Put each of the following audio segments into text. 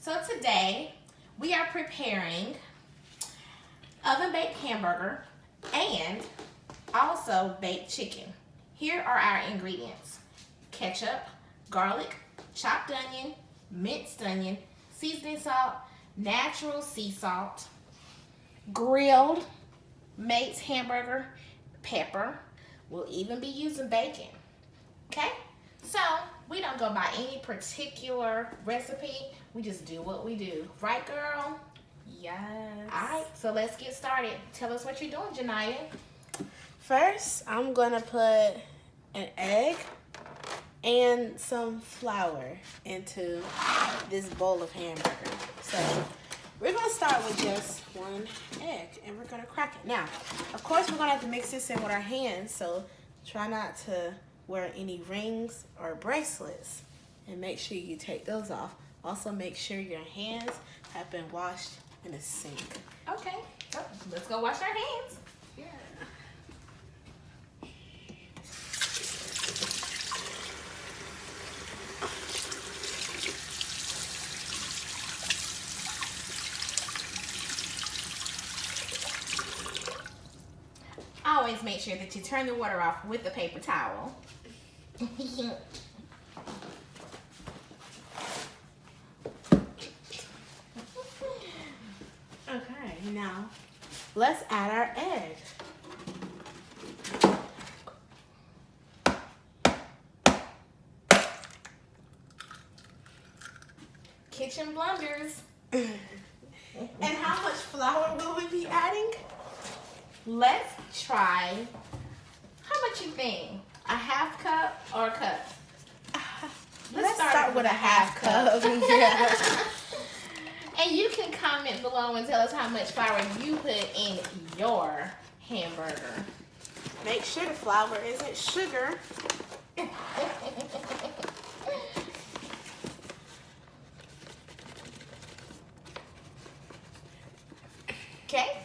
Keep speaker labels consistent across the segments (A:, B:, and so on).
A: So today we are preparing oven baked hamburger and also baked chicken. Here are our ingredients: ketchup, garlic, chopped onion, minced onion, seasoning salt, natural sea salt, grilled Mates hamburger, pepper. We'll even be using bacon. Okay? So we don't go by any particular recipe. We just do what we do. Right, girl?
B: Yes.
A: All right, so let's get started. Tell us what you're doing, Janiyah.
B: First, I'm going to put an egg and some flour into this bowl of hamburger. So we're going to start with just one egg and we're going to crack it. Now, of course, we're going to have to mix this in with our hands, so try not to wear any rings or bracelets and make sure you take those off. Also, make sure your hands have been washed in a sink.
A: Okay, so let's go wash our hands.
B: Yeah.
A: Always make sure that you turn the water off with the paper towel.
B: Okay, now let's add our egg.
A: Kitchen blunders.
B: And how much flour will we be adding?
A: Let's try. How much you think? A half cup or a cup?
B: Let's start with a half cup. Yeah.
A: And you can comment below and tell us how much flour you put in your hamburger.
B: Make sure the flour isn't sugar.
A: Okay?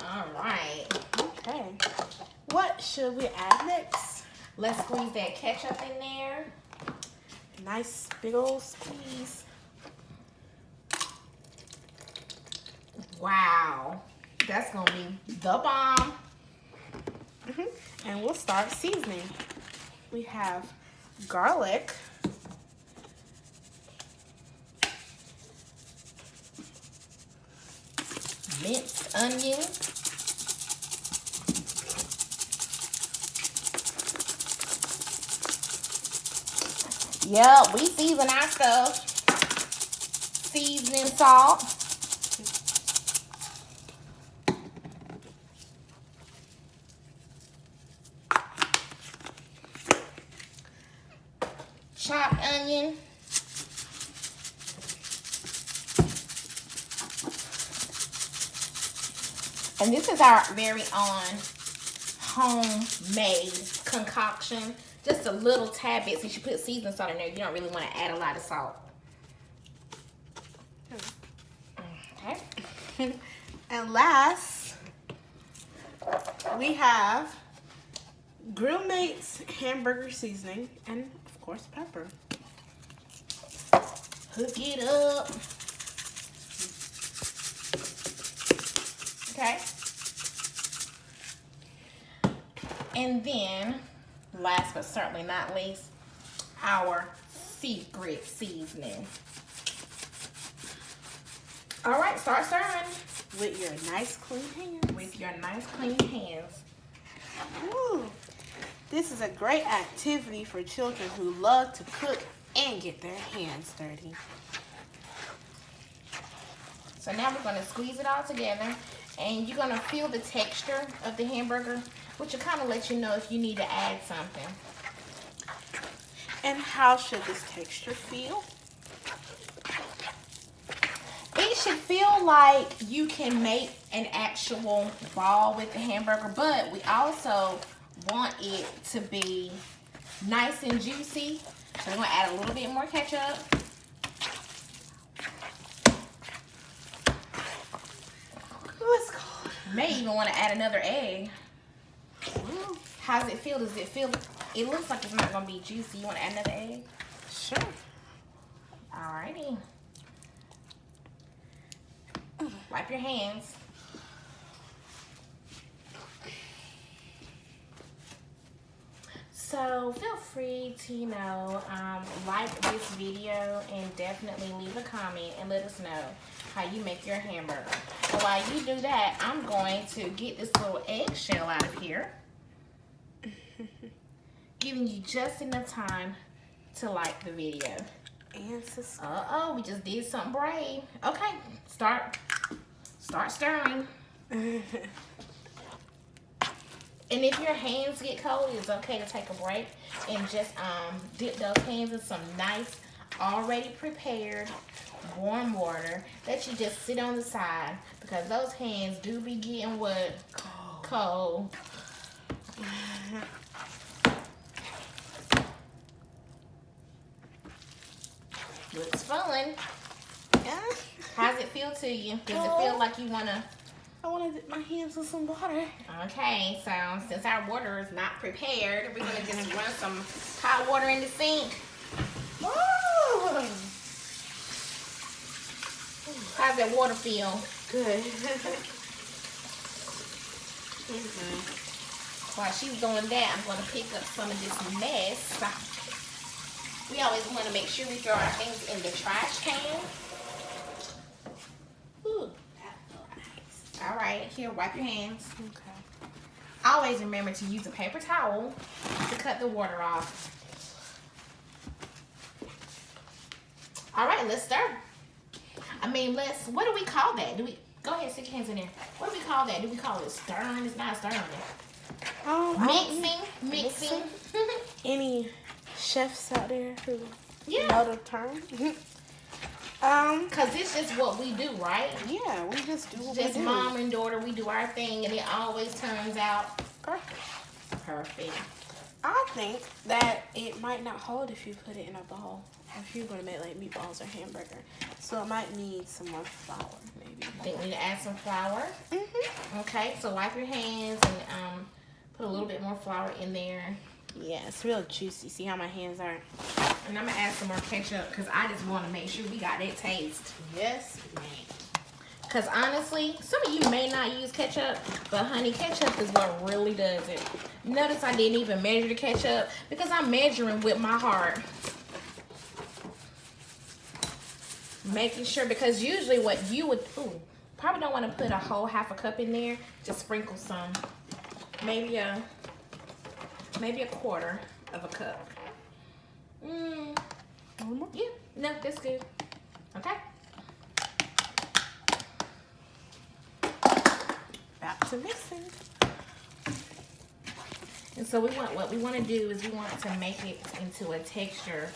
A: All right.
B: Okay. What should we add next?
A: Let's squeeze that ketchup in there.
B: Nice big old squeeze.
A: Wow. That's going to be the bomb.
B: And we'll start seasoning. We have garlic.
A: Minced onion. Yep, we season our stuff. Seasoning salt. Chopped onion. And this is our very own homemade concoction. Just a little tad bit. Since you put seasoning salt in there, you don't really want to add a lot of salt. Okay.
B: And last, we have Grill Mates hamburger seasoning and, of course, pepper.
A: Hook it up. Okay. And then, last but certainly not least, our secret seasoning. All right, start stirring.
B: With your nice clean hands.
A: With your nice clean hands.
B: Ooh, this is a great activity for children who love to cook and get their hands dirty.
A: So now we're going to squeeze it all together, and you're going to feel the texture of the hamburger, which will kind of let you know if you need to add something.
B: And how should this texture feel?
A: It should feel like you can make an actual ball with the hamburger, but we also want it to be nice and juicy. So we're going to add a little bit more ketchup.
B: Let's go.
A: May even want to add another egg. How does it feel? Does it feel It looks like it's not gonna be juicy. You want to add another egg?
B: Sure.
A: Alrighty. Wipe your hands. So feel free to, you know, like this video and definitely leave a comment and let us know how you make your hamburger. And while you do that, I'm going to get this little eggshell out of here. Giving you just enough time to like the video.
B: And subscribe.
A: Uh-oh, we just did something brave. Okay, start stirring. And if your hands get cold, it's okay to take a break and just dip those hands in some nice, already prepared warm water that you just sit on the side, because those hands do be getting what? Cold. Looks fun.
B: Yeah.
A: How's it feel to you? Does it feel like you wanna?
B: I want to dip my hands in some water.
A: Okay, so since our water is not prepared, we're gonna just run some hot water in the sink.
B: Woo!
A: How's that water feel?
B: Good.
A: While she's doing that, I'm gonna pick up some of this mess. We always want to make sure we throw our things in the trash can. Ooh. All right, here, wipe your hands.
B: Okay.
A: Always remember to use a paper towel to cut the water off. All right, let's stir. What do we call that? Go ahead, stick your hands in there. What do we call that? Do we call it stirring? It's not stirring. Mixing.
B: Any chefs out there who
A: Yeah.
B: know the term?
A: Cause it's just what we do, right?
B: Yeah, we just do what
A: Just
B: we do.
A: mom and daughter, we do our thing, and it always turns out perfect.
B: I think that it might not hold if you put it in a bowl. If you're gonna make like meatballs or hamburger, so it might need some more flour, maybe.
A: I think we need to add some flour. Okay, so wipe your hands and put a little bit more flour in there.
B: Yeah, it's real juicy. See how my hands are?
A: And I'm gonna add some more ketchup because I just want to make sure we got that taste.
B: Yes, man.
A: Because honestly, some of you may not use ketchup, but honey, ketchup is what really does it. Notice I didn't even measure the ketchup because I'm measuring with my heart. Making sure, because usually what you would, probably don't want to put a whole half a cup in there. Just sprinkle some. Maybe a quarter of a cup. Yeah, no, that's good. Okay.
B: Back to mixing.
A: And so what we want to do is we want to make it into a texture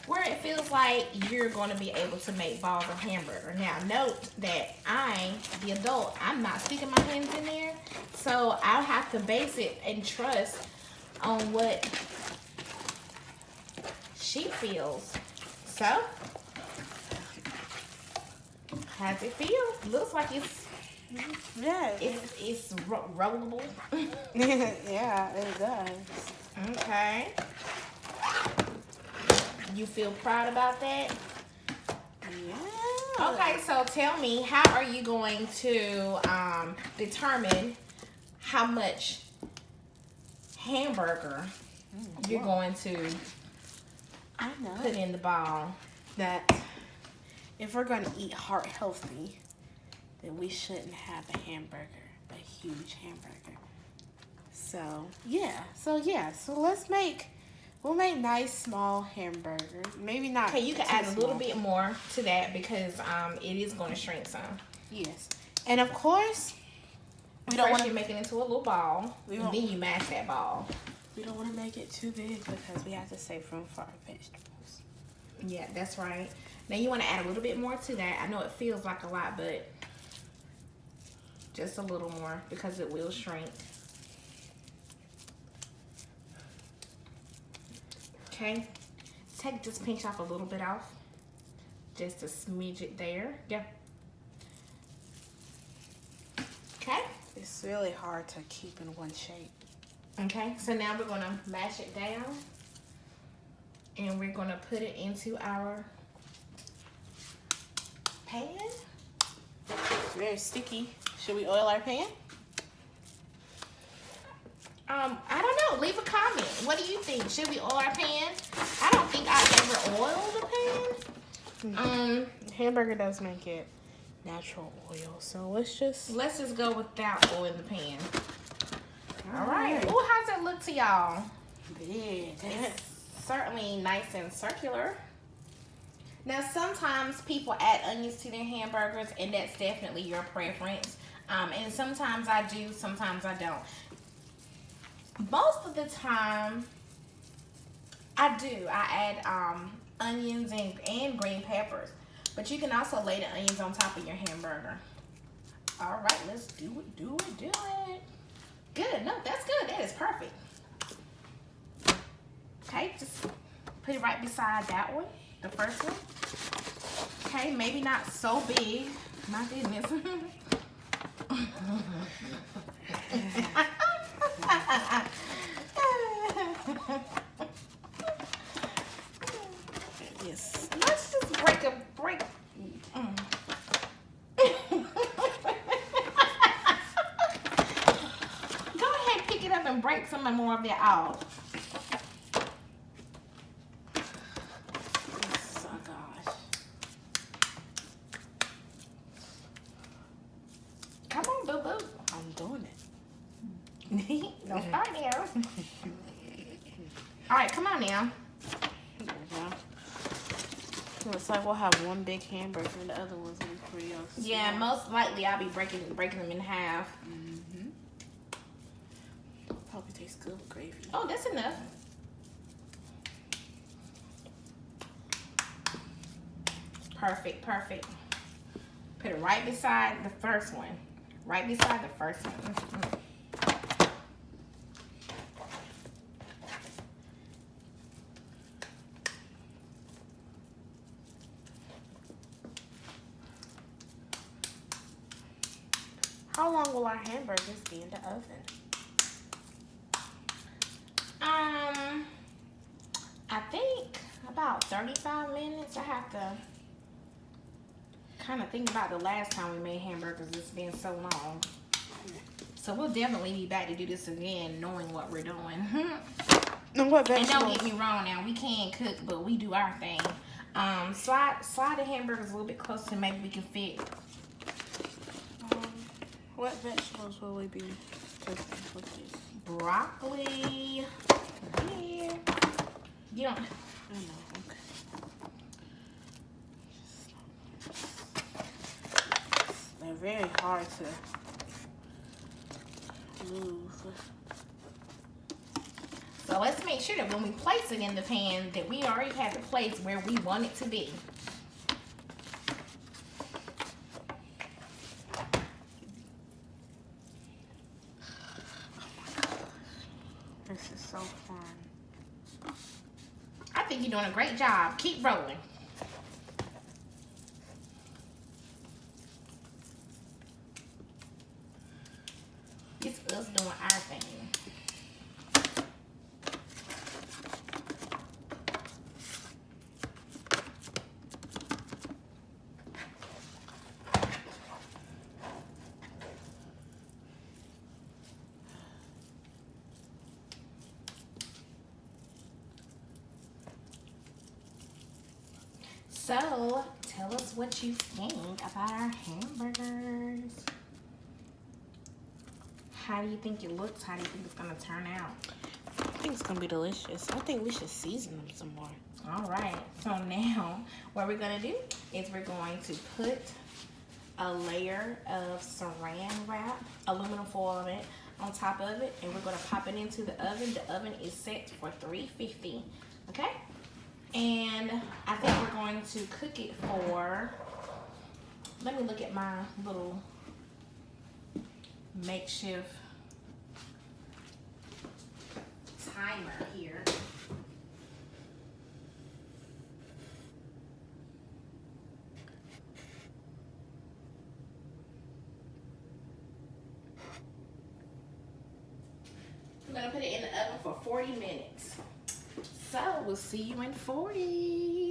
A: where it feels like you're going to be able to make balls of hamburger. Now, note that I, the adult, I'm not sticking my hands in there, so I'll have to base it and trust on what she feels. So, how's it feel? Looks like it's rollable.
B: Yeah, it does.
A: Okay. You feel proud about that?
B: Yeah.
A: Okay, so tell me, how are you going to determine how much hamburger you're going to put in the ball?
B: That if we're going to eat heart healthy, then we shouldn't have a hamburger, a huge hamburger. So we'll make nice small hamburgers. Maybe not.
A: Okay, you can add a little bit more to that because it is going to shrink some.
B: Yes, and of course we don't want to
A: make it into a little ball, and then you mash that ball.
B: We don't want to make it too big because we have to save room for our vegetables.
A: Yeah, that's right. Now you want to add a little bit more to that. I know it feels like a lot, but just a little more because it will shrink. Okay, just pinch off a little bit off. Just to smidge it there. Yeah. Okay.
B: It's really hard to keep in one shape.
A: Okay, so now we're gonna mash it down and we're gonna put it into our pan.
B: It's very sticky. Should we oil our pan?
A: I don't know. Leave a comment. What do you think? Should we oil our pan? I don't think I've ever oiled a pan.
B: Hamburger does make it natural oil, so let's just
A: go without oiling the pan. All right. Oh, how's it look to y'all?
B: big.
A: It's certainly nice and circular. Now, sometimes people add onions to their hamburgers, and that's definitely your preference. And sometimes I do, sometimes I don't. Most of the time, I do. I add onions and green peppers. But you can also lay the onions on top of your hamburger. All right, let's do it, do it, do it. Good. No, that's good. That is perfect. Okay, just put it right beside that one, the first one. Okay, maybe not so big. My goodness.
B: Yes.
A: Let's just break. Go ahead, pick it up and break some more of that off.
B: Oh gosh.
A: Come on, boo boo.
B: I'm doing it.
A: Don't start now. All right, come on now.
B: There we go. Looks like we'll have one big hamburger and the other ones will be pretty small.
A: Yeah, most likely I'll be breaking them in half.
B: Probably tastes good with gravy.
A: Oh, that's enough. Perfect, perfect. Put it right beside the first one. Right beside the first one.
B: How long will our hamburgers be in the oven?
A: I think about 35 minutes. I have to kind of think about the last time we made hamburgers. It's been so long. So we'll definitely be back to do this again, knowing what we're doing.
B: And what
A: And
B: vegetables?
A: don't get me wrong now, we can cook, but we do our thing. Slide the hamburgers a little bit closer so maybe we can fit.
B: What vegetables will we be cooking with these?
A: Broccoli. Yeah. You don't.
B: I know, okay. They're very hard to move.
A: So let's make sure that when we place it in the pan that we already have the place where we want it to be.
B: This is so fun.
A: I think you're doing a great job. Keep rolling. It's us doing our thing. So, tell us what you think about our hamburgers. How do you think it looks? How do you think it's going to turn out?
B: I think it's going to be delicious. I think we should season them some more.
A: All right. So now, what we're going to do is we're going to put a layer of saran wrap, aluminum foil on it, on top of it, and we're going to pop it into the oven. The oven is set for 350. Okay? And I think we're going to cook it for, let me look at my little makeshift timer here. I'm gonna put it in the oven for 40 minutes. So we'll see you in 40.